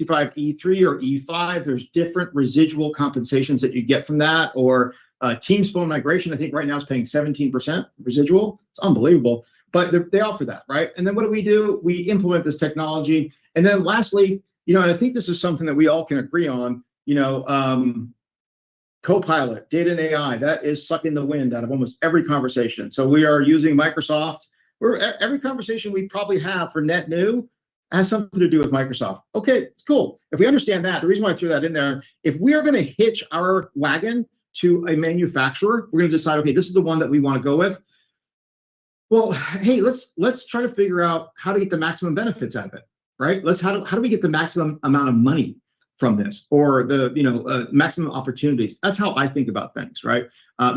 365 E3 or E5, there's different residual compensations that you get from that. Or Teams phone migration, I think right now is paying 17% residual. It's unbelievable, but they offer that, right? And then what do? We implement this technology. And then lastly, and I think this is something that we all can agree on, Copilot, data and AI, that is sucking the wind out of almost every conversation. So we are using Microsoft. Every conversation we probably have for net new has something to do with Microsoft. Okay, it's cool. If we understand that, the reason why I threw that in there, if we are going to hitch our wagon to a manufacturer, we're going to decide, okay, this is the one that we want to go with. Well, hey, let's try to figure out how to get the maximum benefits out of it, right? How do we get the maximum amount of money from this, or the maximum opportunities? That's how I think about things, right?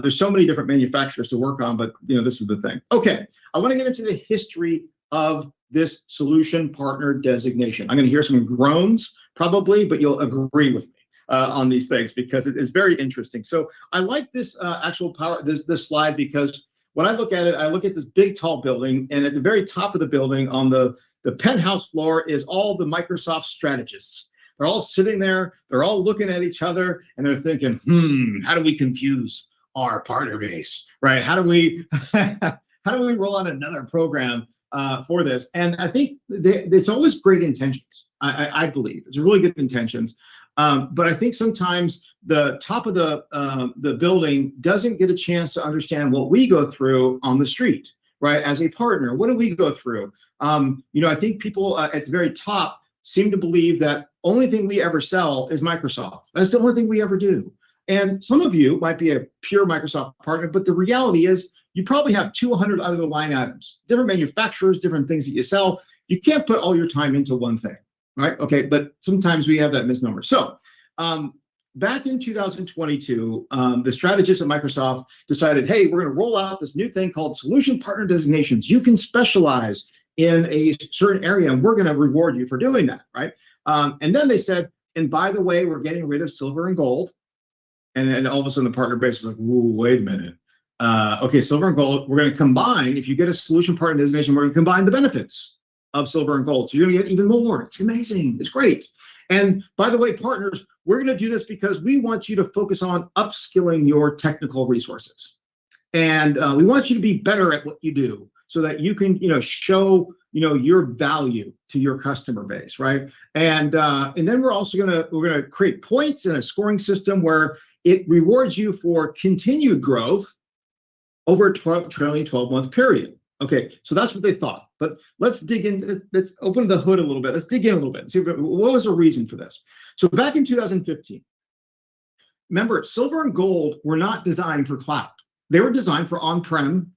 There's so many different manufacturers to work on, but this is the thing. Okay, I want to get into the history of this solution partner designation. I'm going to hear some groans probably, but you'll agree with me on these things because it is very interesting. So I like this this slide because when I look at it, I look at this big tall building, and at the very top of the building on the penthouse floor is all the Microsoft strategists. They're all sitting there, they're all looking at each other, and they're thinking, how do we confuse our partner base, right? How do we roll out another program for this? And I think it's always great intentions. I believe it's really good intentions. But I think sometimes the top of the building doesn't get a chance to understand what we go through on the street, right? As a partner, what do we go through? I think people at the very top seem to believe that only thing we ever sell is Microsoft. That's the only thing we ever do. And some of you might be a pure Microsoft partner, but the reality is you probably have 200 other line items, different manufacturers, different things that you sell. You can't put all your time into one thing, right? Okay, but sometimes we have that misnomer. So back in 2022, the strategists at Microsoft decided, hey, we're going to roll out this new thing called solution partner designations. You can specialize in a certain area, and we're going to reward you for doing that, right? And then they said, and by the way, we're getting rid of silver and gold. And then all of a sudden the partner base is like, whoa, wait a minute. Okay, silver and gold, we're going to combine. If you get a solution partner designation, we're going to combine the benefits of silver and gold. So you're going to get even more. It's amazing. It's great. And by the way, partners, we're going to do this because we want you to focus on upskilling your technical resources. And we want you to be better at what you do so that you can, show, your value to your customer base, right? And then we're also going to create points in a scoring system where it rewards you for continued growth over a trailing 12-month period. Okay, so that's what they thought. But let's dig in. Let's open the hood a little bit. Let's dig in a little bit and see what was the reason for this. So back in 2015, remember, silver and gold were not designed for cloud. They were designed for on-prem,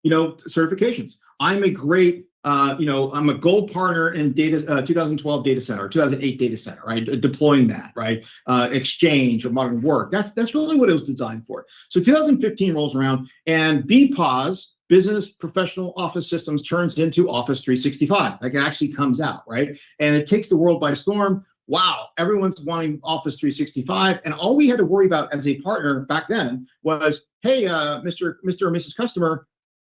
certifications. I'm a great, I'm a gold partner in 2012 data center, 2008 data center, right? Deploying that, right? Exchange or modern work. That's really what it was designed for. So 2015 rolls around, and BPOS, Business Professional Office Systems, turns into Office 365. Like, it actually comes out, right? And it takes the world by storm. Wow, everyone's wanting Office 365. And all we had to worry about as a partner back then was, hey, Mr. or Mrs. Customer,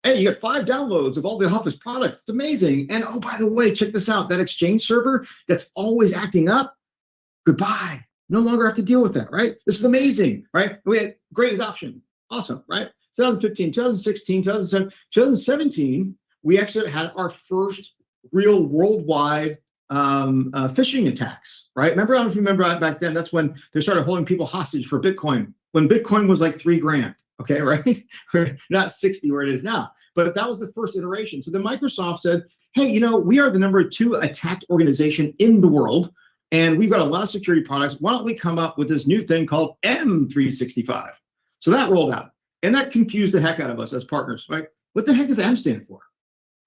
hey, you got 5 downloads of all the Office products. It's amazing. And oh, by the way, check this out. That Exchange server that's always acting up, goodbye. No longer have to deal with that, right? This is amazing, right? We had great adoption. Awesome, right? 2015, 2016, 2017, 2017, we actually had our first real worldwide phishing attacks, right? Remember, I don't know if you remember back then, that's when they started holding people hostage for Bitcoin, when Bitcoin was like $3,000. Okay, right? Not 60 where it is now, but that was the first iteration. So then Microsoft said, hey, we are the #2 attacked organization in the world, and we've got a lot of security products. Why don't we come up with this new thing called M365? So that rolled out, and that confused the heck out of us as partners, right? What the heck does M stand for?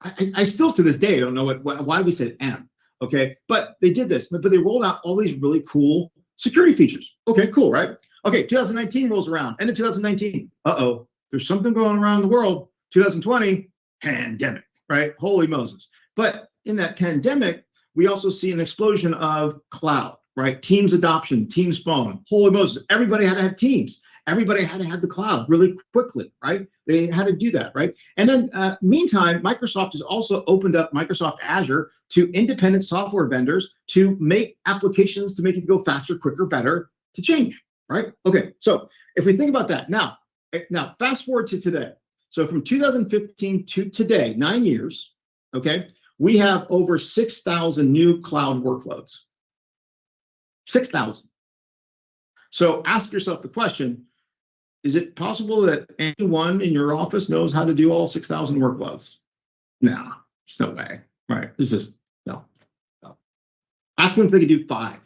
I still to this day don't know why we said M, okay? But they did this, but they rolled out all these really cool security features. Okay, cool, right? Okay, 2019 rolls around, end of 2019. There's something going around the world. 2020, pandemic, right? Holy Moses. But in that pandemic, we also see an explosion of cloud, right? Teams adoption, Teams phone. Holy Moses, everybody had to have Teams. Everybody had to have the cloud really quickly, right? They had to do that, right? And then meantime, Microsoft has also opened up Microsoft Azure to independent software vendors to make applications to make it go faster, quicker, better, to change, right? Okay, so if we think about that, now fast forward to today. So from 2015 to today, 9 years, okay, we have over 6,000 new cloud workloads. 6,000. So ask yourself the question, is it possible that anyone in your office knows how to do all 6,000 workloads? No, there's no way, right? There's just no. Ask them if they could do 5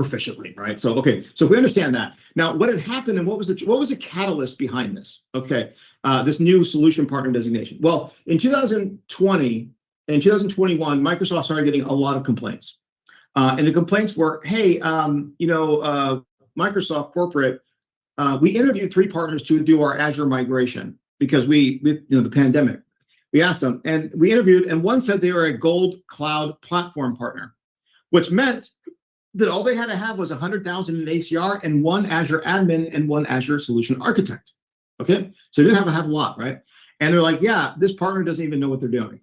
proficiently, right? So, okay, so if we understand that. Now, what had happened and what was the catalyst behind this? Okay, this new solution partner designation. Well, in 2020 and 2021, Microsoft started getting a lot of complaints. And the complaints were, hey, Microsoft corporate, we interviewed 3 partners to do our Azure migration because the pandemic. We asked them, and we interviewed, and one said they were a gold cloud platform partner, which meant that all they had to have was 100,000 in ACR and 1 Azure admin and 1 Azure solution architect. Okay, so they didn't have a lot, right? And they're like, yeah, this partner doesn't even know what they're doing,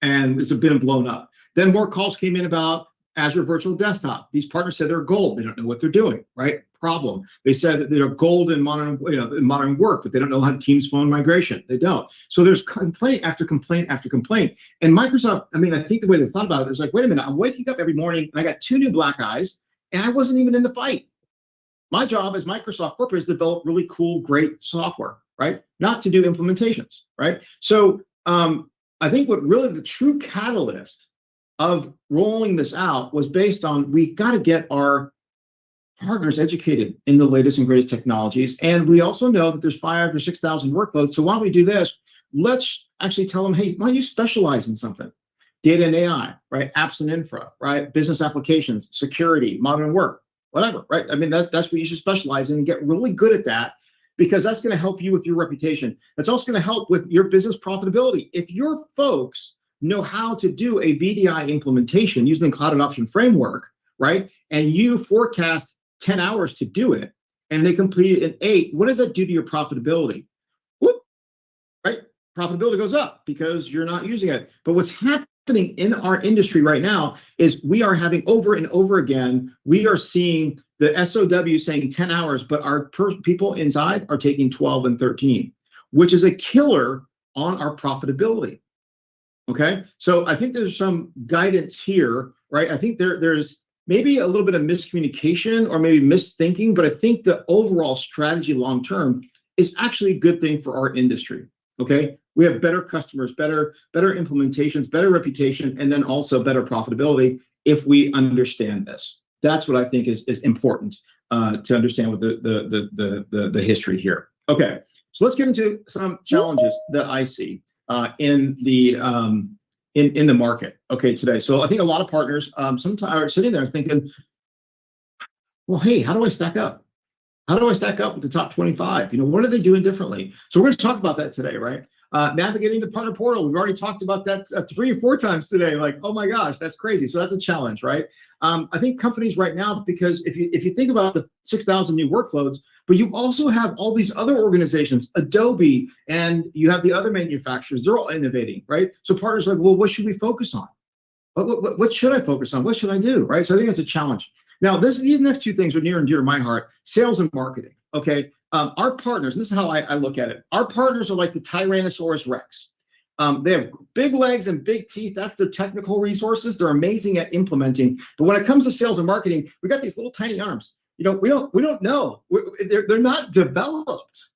and it's been blown up. Then more calls came in about Azure Virtual Desktop. These partners said they're gold. They don't know what they're doing, right? Problem. They said that they're gold in modern work, but they don't know how to Teams phone migration. They don't. So there's complaint after complaint after complaint. And Microsoft, I think the way they thought about it is like, wait a minute, I'm waking up every morning and I got 2 new black eyes and I wasn't even in the fight. My job as Microsoft corporate is to develop really cool, great software, right? Not to do implementations, right? So I think what really the true catalyst of rolling this out was based on, we got to get our partners educated in the latest and greatest technologies. And we also know that there's 5,000 or 6,000 workloads. So why don't we do this? Let's actually tell them, hey, why don't you specialize in something? Data and AI, right? Apps and infra, right? Business applications, security, modern work, whatever, right? That's what you should specialize in and get really good at that, because that's going to help you with your reputation. That's also going to help with your business profitability. If your folks know how to do a VDI implementation using the Cloud Adoption Framework, right? And you forecast 10 hours to do it, and they complete it in 8, what does that do to your profitability? Whoop, right? Profitability goes up because you're not using it. But what's happening in our industry right now is we are having over and over again, we are seeing the SOW saying 10 hours, but our people inside are taking 12 and 13, which is a killer on our profitability. Okay, so I think there's some guidance here, right? I think there's maybe a little bit of miscommunication or maybe misthinking, but I think the overall strategy long-term is actually a good thing for our industry, okay? We have better customers, better implementations, better reputation, and then also better profitability if we understand this. That's what I think is important to understand with the history here. Okay, so let's get into some challenges that I see in the market, okay, today. So I think a lot of partners sometimes are sitting there thinking, well, hey, how do I stack up? How do I stack up with the top 25? What are they doing differently? So we're going to talk about that today, right? Navigating the partner portal. We've already talked about that 3 or 4 times today. Like, oh my gosh, that's crazy. So that's a challenge, right? I think companies right now, because if you think about the 6,000 new workloads, but you also have all these other organizations, Adobe, and you have the other manufacturers, they're all innovating, right? So partners are like, well, what should we focus on? What should I focus on? What should I do, right? So I think that's a challenge. Now, these next 2 things are near and dear to my heart: sales and marketing, okay? Our partners, this is how I look at it. Our partners are like the Tyrannosaurus Rex. They have big legs and big teeth. That's their technical resources. They're amazing at implementing. But when it comes to sales and marketing, we got these little tiny arms. We don't know. They're not developed.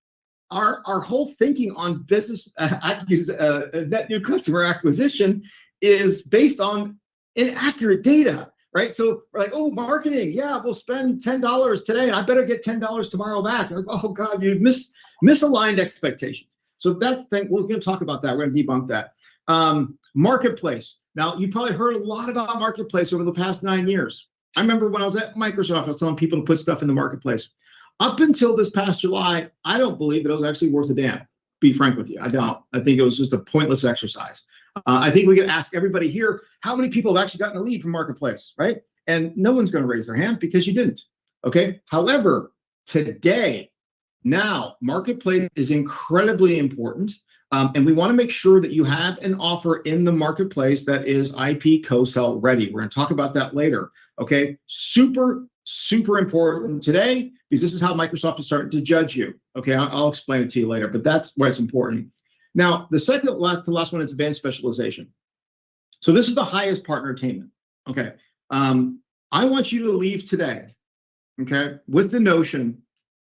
Our whole thinking on business net new customer acquisition is based on inaccurate data, right? So we're like, oh, marketing, yeah, we'll spend $10 today, and I better get $10 tomorrow back. Like, oh God, you misaligned expectations. So that's the thing. We're going to talk about that. We're going to debunk that. Marketplace. Now, you probably heard a lot about Marketplace over the past 9 years. I remember when I was at Microsoft, I was telling people to put stuff in the Marketplace. Up until this past July, I don't believe that it was actually worth a damn. Be frank with you, I don't. I think it was just a pointless exercise. I think we could ask everybody here, how many people have actually gotten a lead from Marketplace, right? And no one's going to raise their hand because you didn't, okay? However, today, now, Marketplace is incredibly important. And we want to make sure that you have an offer in the marketplace that is IP co-sell ready. We're going to talk about that later. Okay, super important today, because this is how Microsoft is starting to judge you. Okay, I'll explain it to you later, but that's why it's important. Now, the second to last one is advanced specialization. So this is the highest partner attainment. Okay, I want you to leave today, okay, with the notion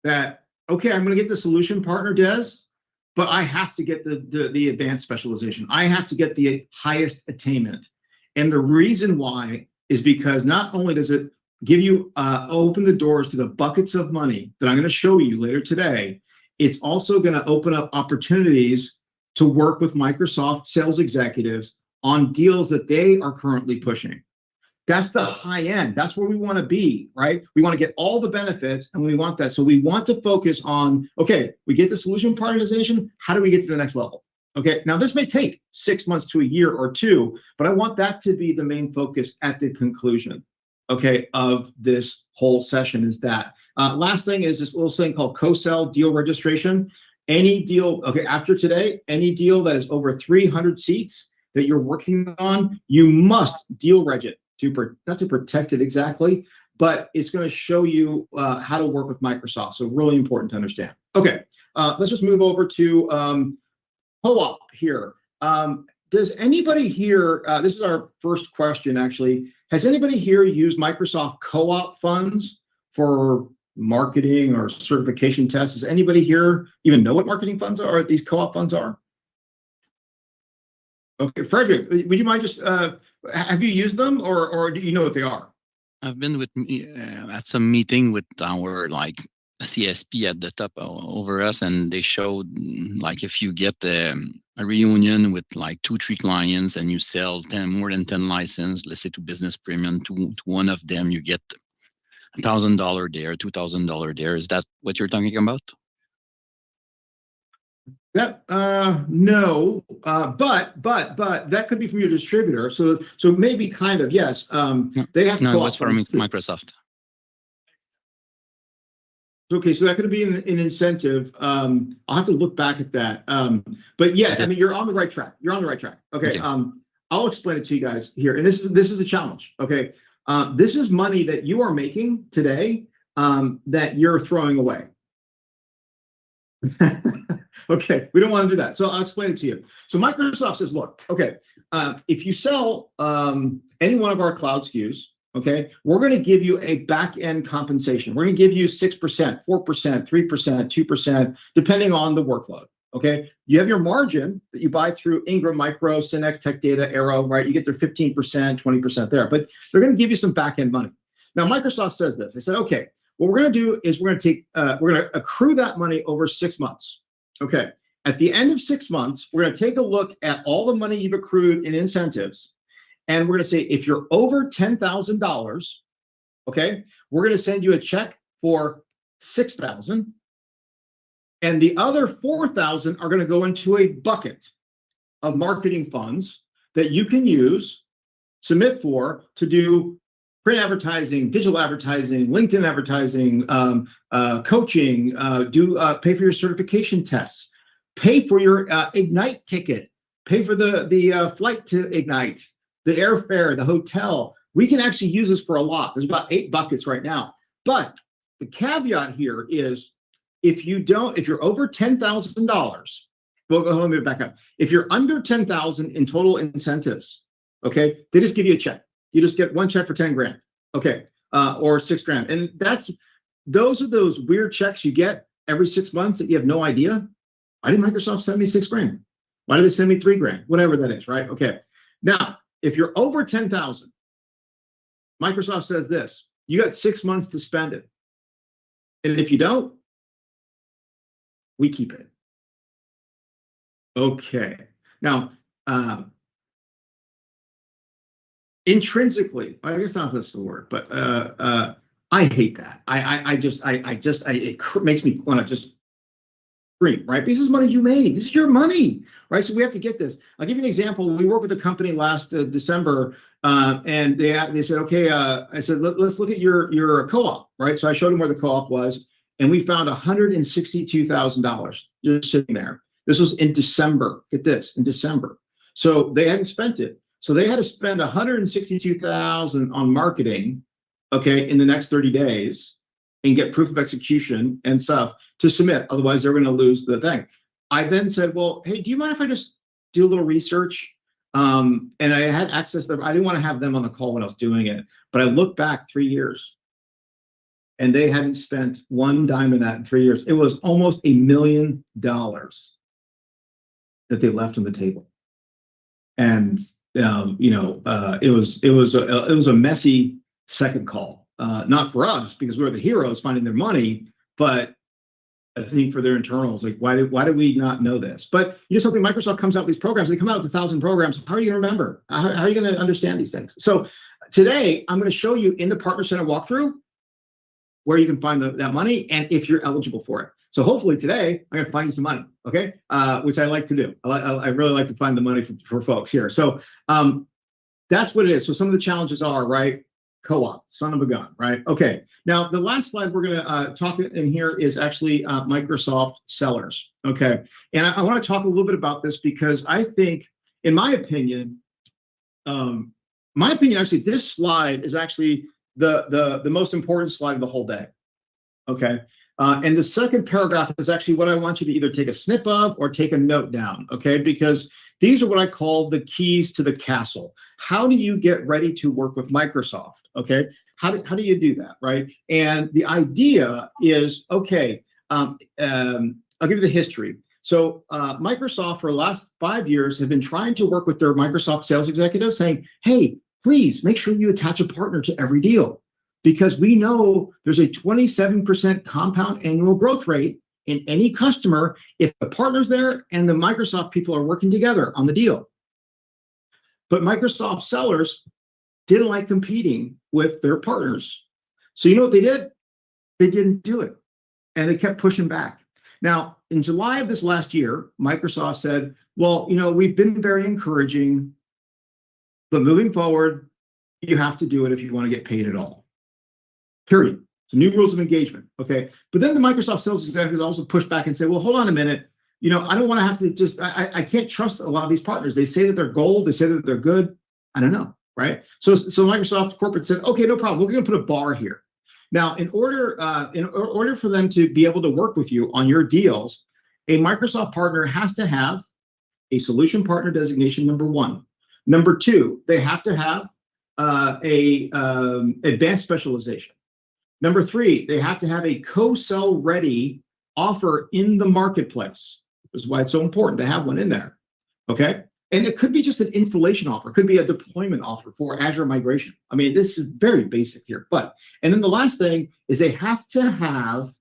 that, okay, I'm going to get the solution partner, Des, but I have to get the advanced specialization. I have to get the highest attainment. And the reason why is because not only does it give you, open the doors to the buckets of money that I'm going to show you later today, it's also going to open up opportunities to work with Microsoft sales executives on deals that they are currently pushing. That's the high end. That's where we want to be, right? We want to get all the benefits, and we want that. So we want to focus on, okay, we get the solution partnerization. How do we get to the next level? Okay, now this may take 6 months to a year or two, but I want that to be the main focus at the conclusion, okay, of this whole session is that. Last thing is this little thing called co-sell deal registration. Any deal, okay, after today, any deal that is over 300 seats that you're working on, you must deal reg it. Not to protect it exactly, but it's going to show you how to work with Microsoft. So really important to understand. Okay, let's just move over to co-op here. Does anybody here, this is our first question actually, has anybody here used Microsoft co-op funds for marketing or certification tests? Does anybody here even know what marketing funds are, or these co-op funds are? Okay, Frederick, would you mind just, have you used them, or do you know what they are? I've been with at some meeting with our CSP at the top over us, and they showed if you get a reunion with 2-3 clients and you sell more than 10 licenses, let's say to Business Premium, to one of them, you get $1,000 there, $2,000 there. Is that what you're talking about? That no, but that could be from your distributor. So maybe kind of yes. They have no, it was from Microsoft. Okay, so that could be an incentive. I'll have to look back at that. But yeah, I mean, you're on the right track. You're on the right track. Okay. I'll explain it to you guys here, and this is a challenge. Okay, this is money that you are making today that you're throwing away. Okay, we don't want to do that. So I'll explain it to you. So Microsoft says, look, okay, if you sell any one of our cloud SKUs, okay, we're going to give you a back-end compensation. We're going to give you 6%, 4%, 3%, 2%, depending on the workload. Okay, you have your margin that you buy through Ingram Micro, Synex, Tech Data, Arrow, right? You get their 15%, 20% there, but they're going to give you some back-end money. Now, Microsoft says this. They said, okay, what we're going to do is we're going to accrue that money over 6 months. Okay, at the end of 6 months, we're going to take a look at all the money you've accrued in incentives, and we're going to say, if you're over $10,000, okay, we're going to send you a check for $6,000, and the other $4,000 are going to go into a bucket of marketing funds that you can use, submit for, to do print advertising, digital advertising, LinkedIn advertising, coaching, pay for your certification tests, pay for your Ignite ticket, pay for the flight to Ignite, the airfare, the hotel. We can actually use this for a lot. There's about 8 buckets right now. But the caveat here is, if you're over $10,000, well, let me back up. If you're under $10,000 in total incentives, okay, they just give you a check. You just get one check for 10 grand, okay, or 6 grand. And those are those weird checks you get every 6 months that you have no idea. Why did Microsoft send me 6 grand? Why did they send me 3 grand? Whatever that is, right? Okay. Now, if you're over 10,000, Microsoft says this, you got 6 months to spend it. And if you don't, we keep it. Okay. Now, intrinsically, I guess not that's the word, but I hate that. It makes me want to just scream, right? This is money you made. This is your money, right? So we have to get this. I'll give you an example. We worked with a company last December, and they said, okay, I said, let's look at your co-op, right? So I showed them where the co-op was, and we found $162,000 just sitting there. This was in December. Get this, in December. So they hadn't spent it. So they had to spend $162,000 on marketing, okay, in the next 30 days and get proof of execution and stuff to submit. Otherwise, they're going to lose the thing. I then said, well, hey, do you mind if I just do a little research? And I had access to them. I didn't want to have them on the call when I was doing it, but I looked back 3 years and they hadn't spent one dime in that in 3 years. It was almost $1 million that they left on the table. And it was a messy second call, not for us because we were the heroes finding their money, but I think for their internals, like why did we not know this? But something, Microsoft comes out with these programs, they come out with 1,000 programs. How are you going to remember? How are you going to understand these things? So today I'm going to show you in the Partner Center walkthrough where you can find that money and if you're eligible for it. So hopefully today I'm going to find you some money, okay? Which I like to do. I really like to find the money for folks here. So that's what it is. So some of the challenges are, right? Co-op, son of a gun, right? Okay. Now the last slide we're going to talk in here is actually Microsoft sellers, okay? And I want to talk a little bit about this because I think, in my opinion, actually this slide is actually the most important slide of the whole day, okay? And the second paragraph is actually what I want you to either take a snip of or take a note down, okay? Because these are what I call the keys to the castle. How do you get ready to work with Microsoft, okay? How do you do that, right? And the idea is, okay, I'll give you the history. So Microsoft for the last 5 years have been trying to work with their Microsoft sales executives saying, hey, please make sure you attach a partner to every deal, because we know there's a 27% compound annual growth rate in any customer if the partner's there and the Microsoft people are working together on the deal. But Microsoft sellers didn't like competing with their partners. So you know what they did? They didn't do it. And they kept pushing back. Now, in July of this last year, Microsoft said, well, we've been very encouraging, but moving forward, you have to do it if you want to get paid at all. Period. So new rules of engagement, okay? But then the Microsoft sales executives also push back and say, well, hold on a minute. I don't want to have to just, I can't trust a lot of these partners. They say that they're gold. They say that they're good. I don't know, right? So Microsoft corporate said, okay, no problem. We're going to put a bar here. Now, in order for them to be able to work with you on your deals, a Microsoft partner has to have a solution partner designation, number one. Number two, they have to have advanced specialization. Number three, they have to have a co-sell ready offer in the marketplace. This is why it's so important to have one in there, okay? And it could be just an installation offer. It could be a deployment offer for Azure migration. I mean, this is very basic here, and then the last thing is they have to have,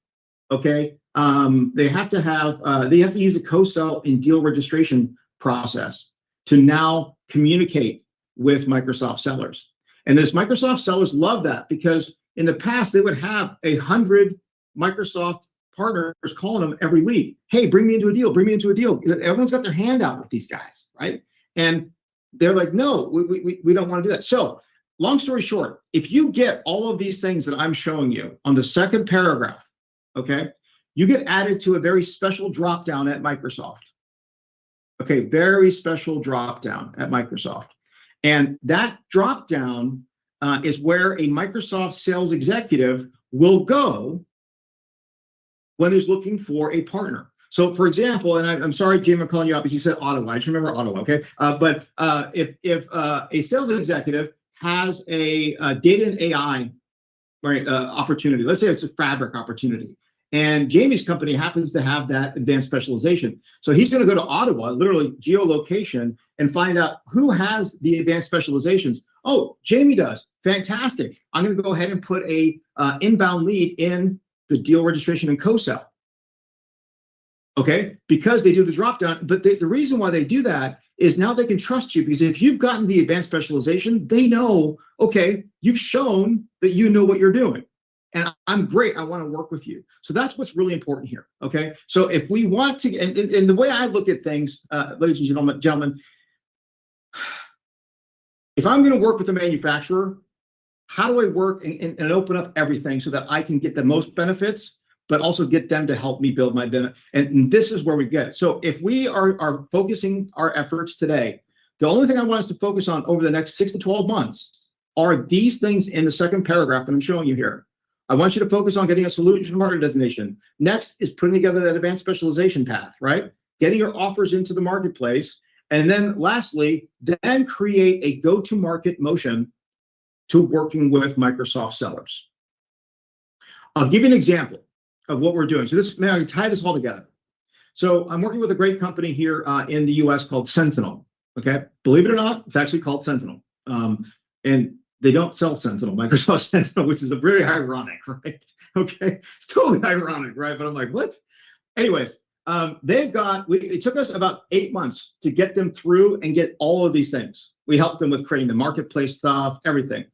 okay, they have to use a co-sell and deal registration process to now communicate with Microsoft sellers. And this Microsoft sellers love that because in the past, they would have 100 Microsoft partners calling them every week. Hey, bring me into a deal, bring me into a deal. Everyone's got their hand out with these guys, right? And they're like, no, we don't want to do that. So long story short, if you get all of these things that I'm showing you on the second paragraph, okay, you get added to a very special drop-down at Microsoft. Okay, very special drop-down at Microsoft. And that drop-down is where a Microsoft sales executive will go when he's looking for a partner. So, for example, and I'm sorry, Jim, I'm calling you out because you said Ottawa. I just remember Ottawa, okay? But if a sales executive has a data and AI opportunity, let's say it's a Fabric opportunity, and Jamie's company happens to have that advanced specialization. So he's going to go to Ottawa, literally geolocation, and find out who has the advanced specializations. Oh, Jamie does. Fantastic. I'm going to go ahead and put a inbound lead in the deal registration and co-sell. Okay, because they do the drop down. But the reason why they do that is now they can trust you, because if you've gotten the advanced specialization, they know, okay, you've shown that you know what you're doing. And I'm great. I want to work with you. So that's what's really important here. Okay. So if we want to, and the way I look at things, ladies and gentlemen, if I'm going to work with a manufacturer, how do I work and open up everything so that I can get the most benefits, but also get them to help me build my business. And this is where we get it. So if we are focusing our efforts today, the only thing I want us to focus on over the next 6 to 12 months are these things in the second paragraph that I'm showing you here. I want you to focus on getting a solution partner designation. Next is putting together that advanced specialization path, right? Getting your offers into the marketplace. And then lastly, then create a go-to-market motion to working with Microsoft sellers. I'll give you an example of what we're doing. So this, man, I tie this all together. So I'm working with a great company here in the US called Sentinel. Okay, believe it or not, it's actually called Sentinel. And they don't sell Sentinel, Microsoft Sentinel, which is a very ironic, right? Okay, it's totally ironic, right? But I'm like, what? Anyways, it took us about 8 months to get them through and get all of these things. We helped them with creating the marketplace stuff, everything.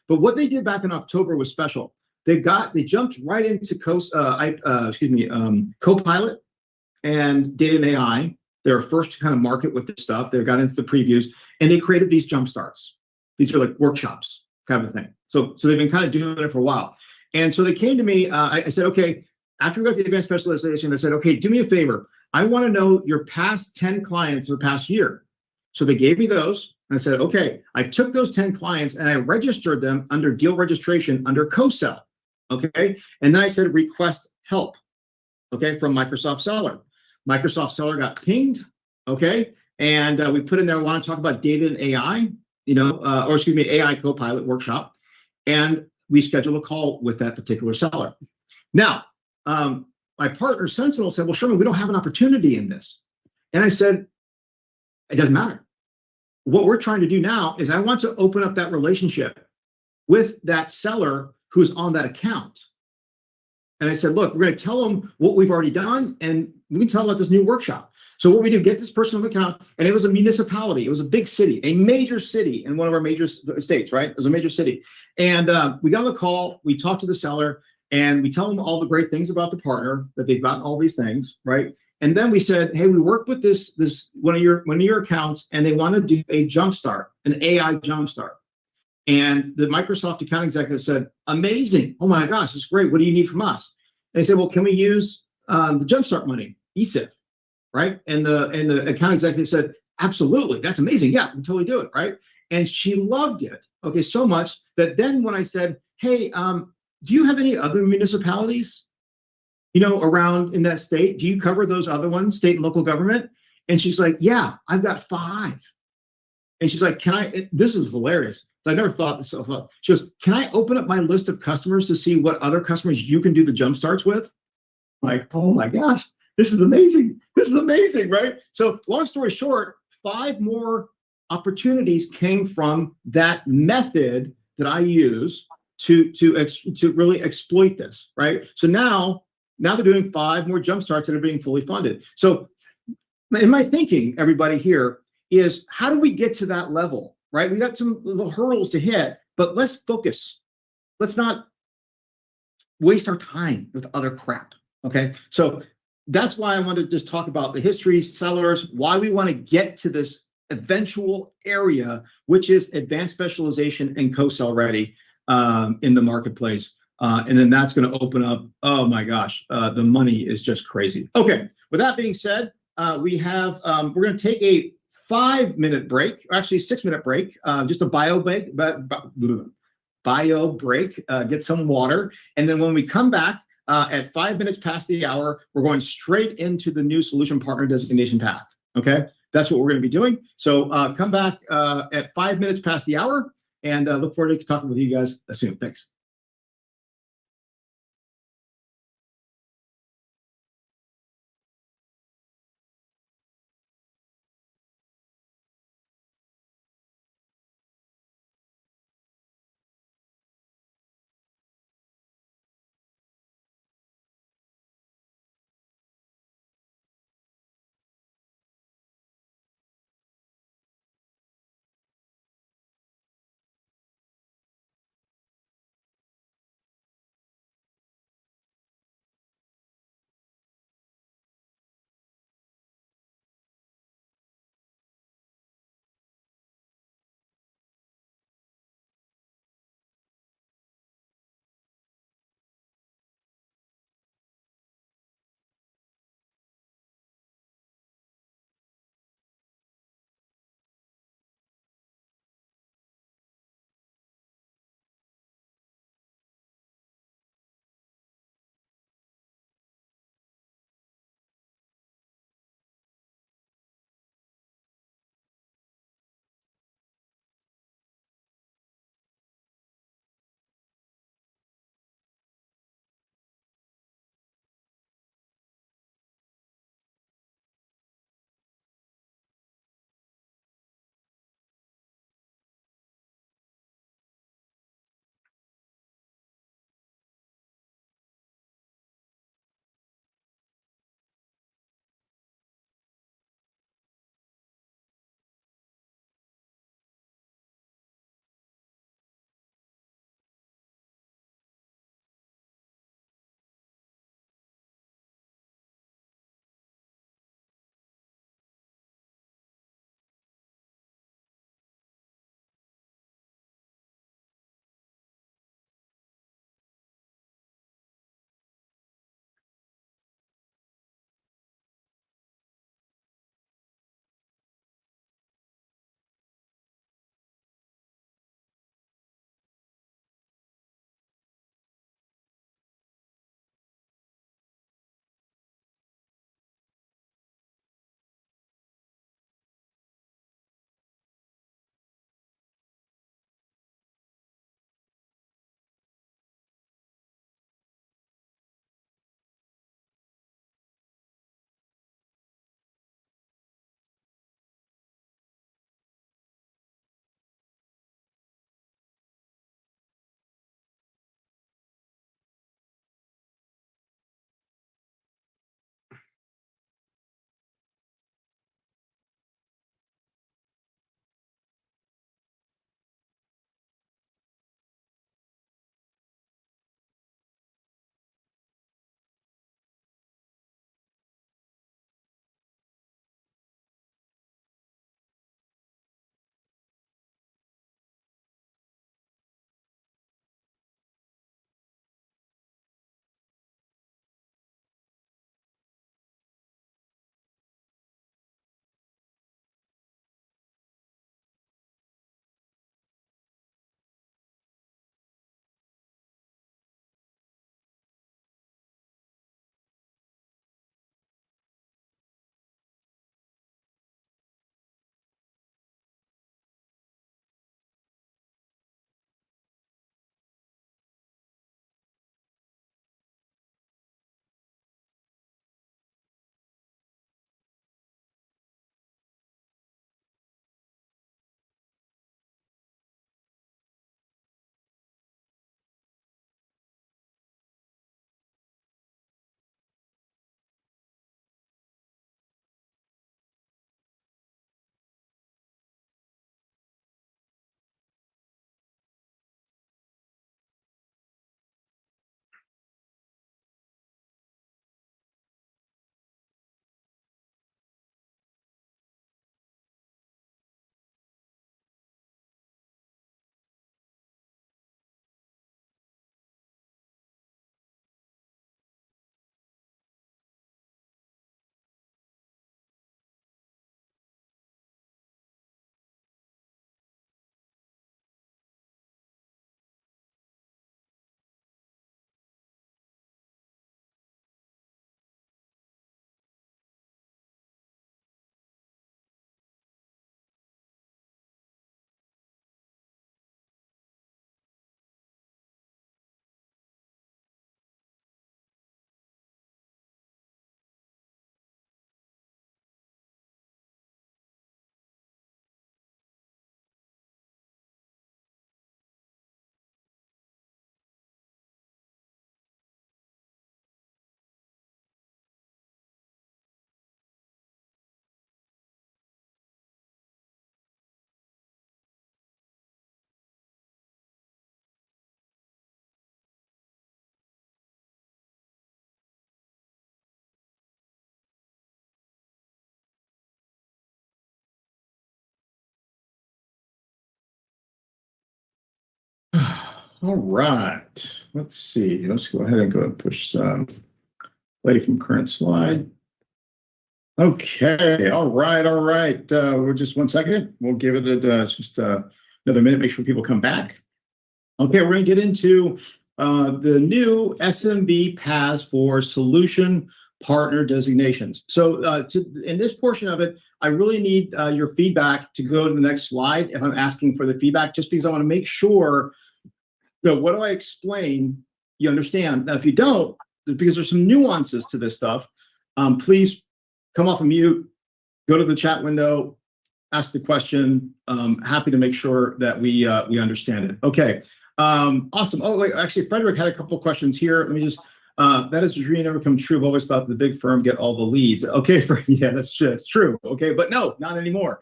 But what they did back in October was special. They jumped right into Copilot and data and AI. They were first to kind of market with this stuff. They got into the previews and they created these jump starts. These are like workshops kind of a thing. So they've been kind of doing it for a while. And so they came to me. I said, okay, after we got the advanced specialization, I said, okay, do me a favor. I want to know your past 10 clients or past year. So they gave me those. And I said, okay, I took those 10 clients and I registered them under deal registration under co-sell. Okay. And then I said, request help. Okay. From Microsoft Seller. Microsoft Seller got pinged. Okay. And we put in there, I want to talk about data and AI, AI Copilot workshop. And we scheduled a call with that particular seller. Now, my partner Sentinel said, well, Sherman, we don't have an opportunity in this. And I said, it doesn't matter. What we're trying to do now is I want to open up that relationship with that seller who's on that account. And I said, look, we're going to tell them what we've already done, and we can tell them about this new workshop. So what we do, get this person on the account, and it was a municipality. It was a big city, a major city in one of our major states, right? It was a major city. And we got on the call, we talked to the seller, and we tell them all the great things about the partner, that they've gotten all these things, right? And then we said, hey, we worked with this one of your accounts, and they want to do a jumpstart, an AI jumpstart. And the Microsoft account executive said, amazing. Oh my gosh, it's great. What do you need from us? And they said, well, can we use the jumpstart money, ESIF, right? And the account executive said, absolutely. That's amazing. Yeah, we can totally do it, right? And she loved it. Okay, so much that then when I said, hey, do you have any other municipalities, around in that state? Do you cover those other ones, state and local government? And she's like, yeah, I've got 5. And she's like, this is hilarious. I never thought this up. She goes, can I open up my list of customers to see what other customers you can do the jump starts with? I'm like, oh my gosh, this is amazing. This is amazing, right? So long story short, 5 more opportunities came from that method that I use to really exploit this, right? So now they're doing 5 more jump starts that are being fully funded. So in my thinking, everybody here, is how do we get to that level, right? We got some little hurdles to hit, but let's focus. Let's not waste our time with other crap, okay? So that's why I want to just talk about the history, sellers, why we want to get to this eventual area, which is advanced specialization and co-sell ready in the marketplace. And then that's going to open up, oh my gosh, the money is just crazy. Okay, with that being said, we're going to take a 5-minute break, actually 6-minute break, just a bio break, get some water. And then when we come back at 5 minutes past the hour, we're going straight into the new solution partner designation path. Okay, that's what we're going to be doing. So come back at 5 minutes past the hour, and look forward to talking with you guys soon. Thanks. All right. Let's see. Let's go ahead and go and push play from current slide. Okay. All right. All right. We're just 1 second. We'll give it just another minute. Make sure people come back. Okay. We're going to get into the new SMB paths for solution partner designations. So in this portion of it, I really need your feedback to go to the next slide if I'm asking for the feedback, just because I want to make sure that what do I explain, you understand. Now, if you don't, because there's some nuances to this stuff, please come off of mute, go to the chat window, ask the question. Happy to make sure that we understand it. Okay. Awesome. Oh, wait, actually, Frederick had a couple of questions here. Let me just, that is a dream never come true. I've always thought the big firm get all the leads. Okay, yeah, that's true. Okay, but no, not anymore.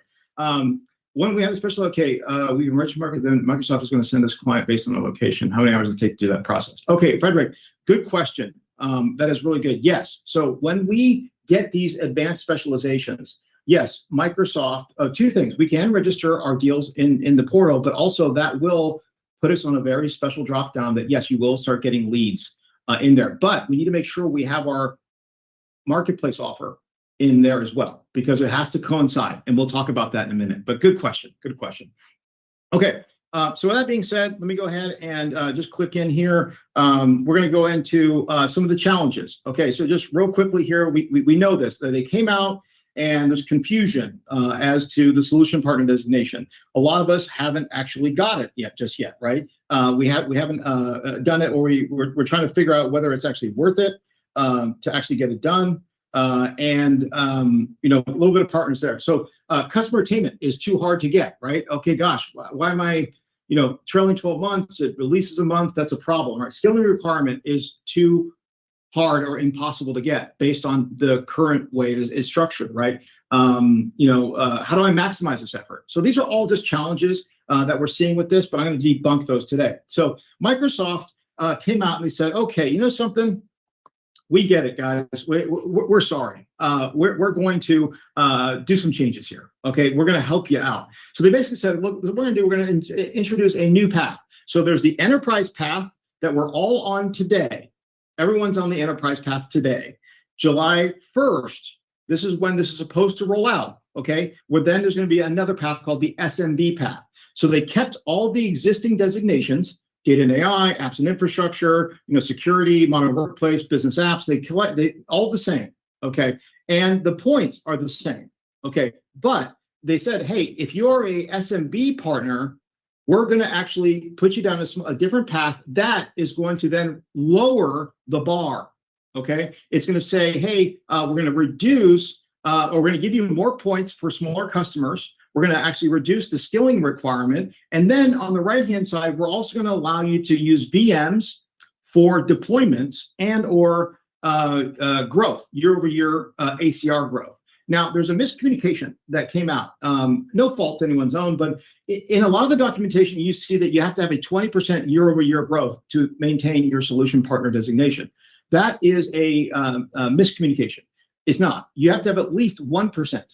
When we have a special, okay, we can register market, then Microsoft is going to send us client based on the location. How many hours does it take to do that process? Okay, Frederick, good question. That is really good. Yes. So when we get these advanced specializations, yes, Microsoft, two things. We can register our deals in the portal, but also that will put us on a very special drop down that, yes, you will start getting leads in there. But we need to make sure we have our marketplace offer in there as well, because it has to coincide. And we'll talk about that in a minute. But good question. Good question. Okay. So with that being said, let me go ahead and just click in here. We're going to go into some of the challenges. Okay. So just real quickly here, we know this, that they came out and there's confusion as to the solution partner designation. A lot of us haven't actually got it just yet, right? We haven't done it, or we're trying to figure out whether it's actually worth it to actually get it done. And you know, a little bit of partners there. So customer attainment is too hard to get, right? Okay, gosh, why am I, you know, trailing 12 months? It releases a month. That's a problem, right? Skilling requirement is too hard or impossible to get based on the current way it is structured, right? You know, how do I maximize this effort? So these are all just challenges that we're seeing with this, but I'm going to debunk those today. So Microsoft came out and they said, okay, you know something? We get it, guys. We're sorry. We're going to do some changes here. Okay, we're going to help you out. So they basically said, look, what we're going to introduce a new path. So there's the enterprise path that we're all on today. Everyone's on the enterprise path today. July 1st, this is when this is supposed to roll out. Okay, well then there's going to be another path called the SMB path. So they kept all the existing designations. Data and AI, apps and infrastructure, you know, security, modern workplace, business apps, they all the same, okay? And the points are the same, okay? But they said, hey, if you're a SMB partner, we're going to actually put you down a different path that is going to then lower the bar, okay? It's going to say, hey, we're going to reduce, or we're going to give you more points for smaller customers. We're going to actually reduce the skilling requirement. And then on the right-hand side, we're also going to allow you to use VMs for deployments and or growth, year-over-year ACR growth. Now, there's a miscommunication that came out. No fault to anyone's own, but in a lot of the documentation, you see that you have to have a 20% year-over-year growth to maintain your solution partner designation. That is a miscommunication. It's not. You have to have at least 1%.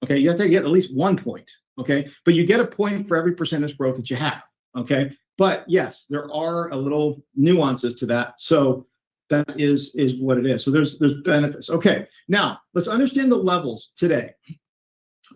Okay, you have to get at least 1 point, okay? But you get a point for every percentage growth that you have, okay? But yes, there are a little nuances to that. So that is what it is. So there's benefits. Okay, now let's understand the levels today.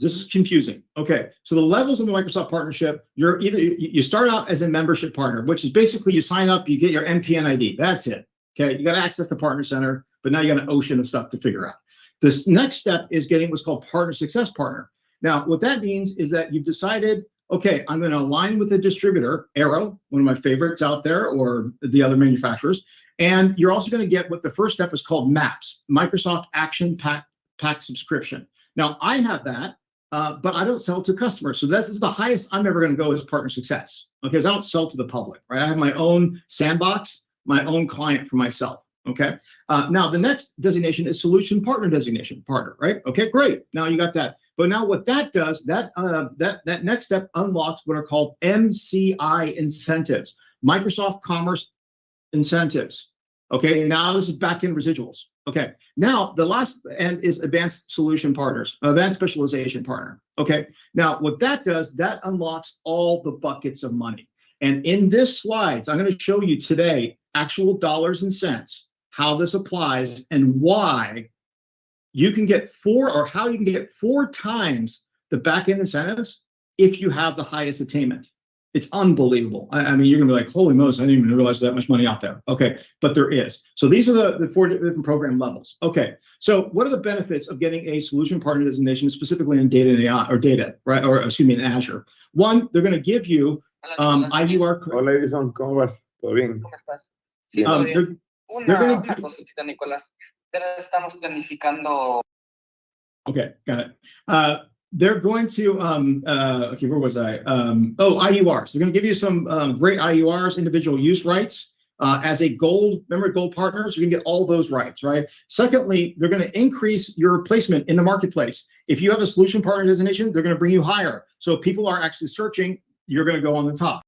This is confusing. Okay, so the levels of the Microsoft partnership, you start out as a membership partner, which is basically you sign up, you get your NPN ID. That's it. Okay, you got to access the partner center, but now you got an ocean of stuff to figure out. This next step is getting what's called partner success partner. Now, what that means is that you've decided, okay, I'm going to align with a distributor, Arrow, one of my favorites out there, or the other manufacturers. And you're also going to get what the first step is called MAPS, Microsoft Action Pack Subscription. Now, I have that, but I don't sell to customers. So this is the highest I'm ever going to go is partner success, because I don't sell to the public, right? I have my own sandbox, my own client for myself. Okay. Now the next designation is solution partner designation, partner, right? Okay, great. Now you got that. But now what that does, that next step unlocks what are called MCI incentives, Microsoft Commerce incentives. Okay. Now this is back-end residuals. Okay. Now the last end is advanced solution partners, advanced specialization partner. Okay. Now what that does, that unlocks all the buckets of money. And in this slides, I'm going to show you today actual dollars and cents, how this applies and why you can get how you can get 4 times the back-end incentives if you have the highest attainment. It's unbelievable. I mean, you're gonna be like, holy Moses, I didn't even realize that much money out there. Okay, but there is. So these are the 4 different program levels. Okay, so what are the benefits of getting a solution partner designation specifically in data and AI, or data, right? Or excuse me, in Azure. One, they're gonna give you IUR. Hola Edison, ¿cómo vas? ¿Todo bien? ¿Cómo estás? Sí, todo bien. they're gonna Una cosita, Nicolás. Ya estamos planificando. Okay, got it. They're going to, okay, where was I? IURs. They're going to give you some great IURs, individual use rights. As a gold partners, you can get all those rights, right? Secondly, they're going to increase your placement in the marketplace. If you have a solution partner designation, they're going to bring you higher. So if people are actually searching, you're going to go on the top.